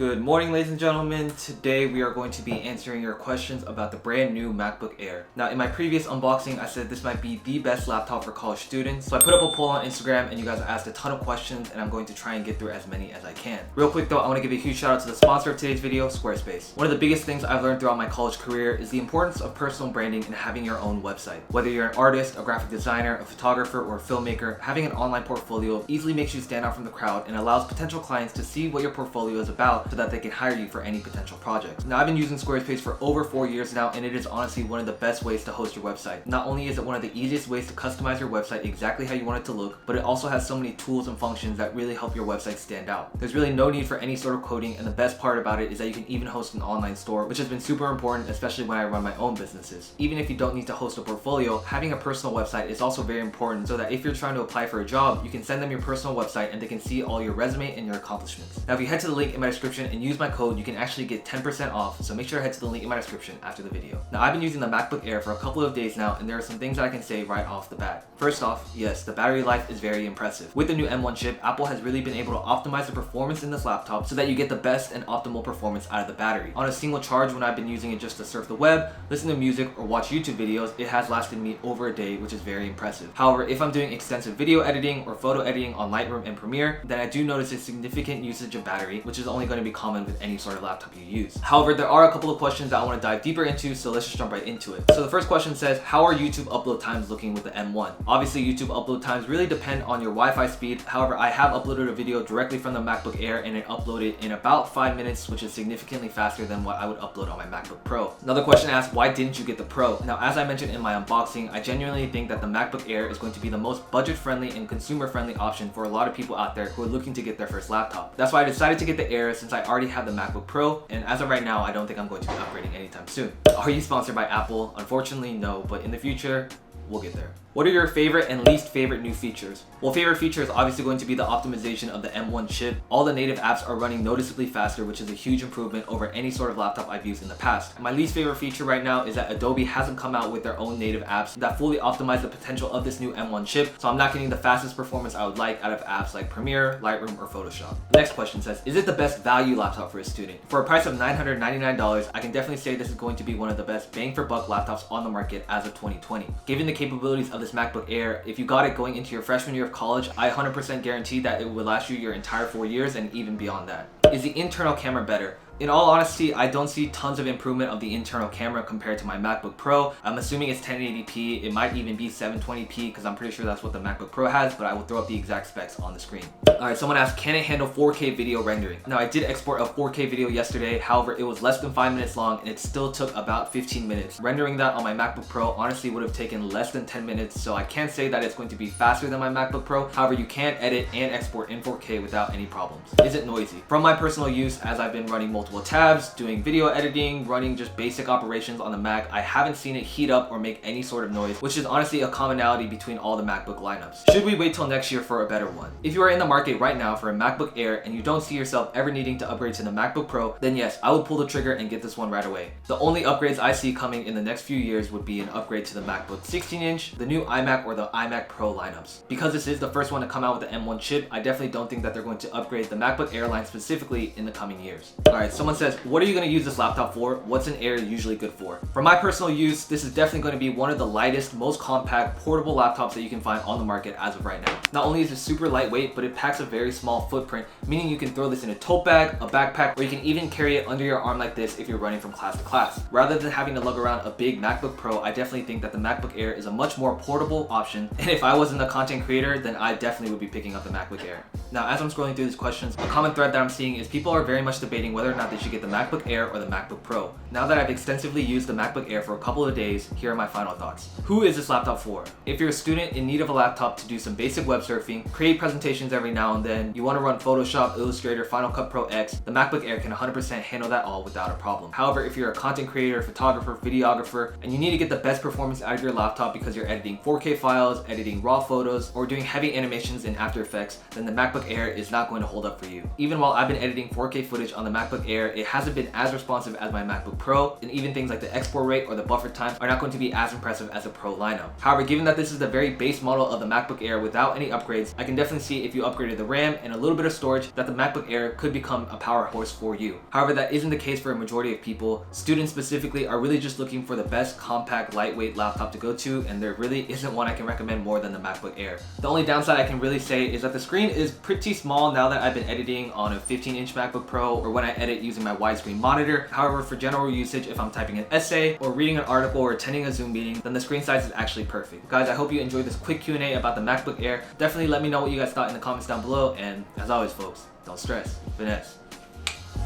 Good morning, ladies and gentlemen. Today we are going to be answering your questions about the brand new MacBook Air. Now, in my previous unboxing, I said this might be the best laptop for college students. So I put up a poll on Instagram and you guys asked a ton of questions and I'm going to try and get through as many as I can. Real quick though, I want to give a huge shout out to the sponsor of today's video, Squarespace. One of the biggest things I've learned throughout my college career is the importance of personal branding and having your own website. Whether you're an artist, a graphic designer, a photographer, or a filmmaker, having an online portfolio easily makes you stand out from the crowd and allows potential clients to see what your portfolio is about so that they can hire you for any potential projects. Now, I've been using Squarespace for over 4 years now, and it is honestly one of the best ways to host your website. Not only is it one of the easiest ways to customize your website exactly how you want it to look, but it also has so many tools and functions that really help your website stand out. There's really no need for any sort of coding, and the best part about it is that you can even host an online store, which has been super important, especially when I run my own businesses. Even if you don't need to host a portfolio, having a personal website is also very important so that if you're trying to apply for a job, you can send them your personal website and they can see all your resume and your accomplishments. Now, if you head to the link in my description and use my code, you can actually get 10% off, so make sure to head to the link in my description after the video. Now, I've been using the MacBook Air for a couple of days now, and there are some things that I can say right off the bat. First off, yes, the battery life is very impressive. With the new M1 chip, Apple has really been able to optimize the performance in this laptop so that you get the best and optimal performance out of the battery. On a single charge, when I've been using it just to surf the web, listen to music, or watch YouTube videos, it has lasted me over a day, which is very impressive. However, if I'm doing extensive video editing or photo editing on Lightroom and Premiere, then I do notice a significant usage of battery, which is only going to be common with any sort of laptop you use. However, there are a couple of questions that I want to dive deeper into, so let's just jump right into it. So the first question says, how are YouTube upload times looking with the M1? Obviously, YouTube upload times really depend on your Wi-Fi speed. However, I have uploaded a video directly from the MacBook Air and it uploaded in about 5 minutes, which is significantly faster than what I would upload on my MacBook Pro. Another question asks, why didn't you get the Pro? Now, as I mentioned in my unboxing, I genuinely think that the MacBook Air is going to be the most budget-friendly and consumer-friendly option for a lot of people out there who are looking to get their first laptop. That's why I decided to get the Air, since I already have the MacBook Pro, and as of right now, I don't think I'm going to be upgrading anytime soon. Are you sponsored by Apple? Unfortunately, no, but in the future, we'll get there. What are your favorite and least favorite new features? Well, favorite feature is obviously going to be the optimization of the M1 chip. All the native apps are running noticeably faster, which is a huge improvement over any sort of laptop I've used in the past. My least favorite feature right now is that Adobe hasn't come out with their own native apps that fully optimize the potential of this new M1 chip, so I'm not getting the fastest performance I would like out of apps like Premiere, Lightroom, or Photoshop. The next question says, is it the best value laptop for a student? For a price of $999, I can definitely say this is going to be one of the best bang for buck laptops on the market as of 2020. Given the capabilities of this MacBook Air, if you got it going into your freshman year of college, I 100% guarantee that it would last you your entire 4 years and even beyond that. Is the internal camera better? In all honesty, I don't see tons of improvement of the internal camera compared to my MacBook Pro. I'm assuming it's 1080p. It might even be 720p because I'm pretty sure that's what the MacBook Pro has, but I will throw up the exact specs on the screen. Alright, someone asked, can it handle 4K video rendering? Now, I did export a 4K video yesterday. However, it was less than 5 minutes long and it still took about 15 minutes. Rendering that on my MacBook Pro honestly would have taken less than 10 minutes, so I can't say that it's going to be faster than my MacBook Pro. However, you can edit and export in 4K without any problems. Is it noisy? From my personal use, as I've been running multiple tabs, doing video editing, running just basic operations on the Mac, I haven't seen it heat up or make any sort of noise, which is honestly a commonality between all the MacBook lineups. Should we wait till next year for a better one? If you are in the market right now for a MacBook Air and you don't see yourself ever needing to upgrade to the MacBook Pro, then yes, I would pull the trigger and get this one right away. The only upgrades I see coming in the next few years would be an upgrade to the MacBook 16-inch, the new iMac, or the iMac Pro lineups. Because this is the first one to come out with the M1 chip, I definitely don't think that they're going to upgrade the MacBook Air line specifically in the coming years. Alright, someone says, what are you going to use this laptop for? What's an Air usually good for? For my personal use, this is definitely going to be one of the lightest, most compact, portable laptops that you can find on the market as of right now. Not only is it super lightweight, but it packs a very small footprint, meaning you can throw this in a tote bag, a backpack, or you can even carry it under your arm like this if you're running from class to class. Rather than having to lug around a big MacBook Pro, I definitely think that the MacBook Air is a much more portable option, and if I wasn't a content creator, then I definitely would be picking up the MacBook Air. Now, as I'm scrolling through these questions, a common thread that I'm seeing is people are very much debating whether or not they should get the MacBook Air or the MacBook Pro. Now that I've extensively used the MacBook Air for a couple of days, here are my final thoughts. Who is this laptop for? If you're a student in need of a laptop to do some basic web surfing, create presentations every now and then, you want to run Photoshop, Illustrator, Final Cut Pro X, the MacBook Air can 100% handle that all without a problem. However, if you're a content creator, photographer, videographer, and you need to get the best performance out of your laptop because you're editing 4K files, editing raw photos, or doing heavy animations in After Effects, then the MacBook Air is not going to hold up for you. Even while I've been editing 4K footage on the MacBook Air, it hasn't been as responsive as my MacBook Pro, and even things like the export rate or the buffer time are not going to be as impressive as a Pro lineup. However, given that this is the very base model of the MacBook Air without any upgrades, I can definitely see if you upgraded the RAM and a little bit of storage that the MacBook Air could become a power horse for you. However, that isn't the case for a majority of people. Students specifically are really just looking for the best compact, lightweight laptop to go to, and there really isn't one I can recommend more than the MacBook Air. The only downside I can really say is that the screen is pretty small now that I've been editing on a 15-inch MacBook Pro or when I edit using my widescreen monitor. However, for general usage, if I'm typing an essay or reading an article or attending a Zoom meeting, then the screen size is actually perfect. Guys, I hope you enjoyed this quick Q&A about the MacBook Air. Definitely let me know what you guys thought in the comments down below, and as always folks, don't stress, finesse.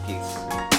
Peace.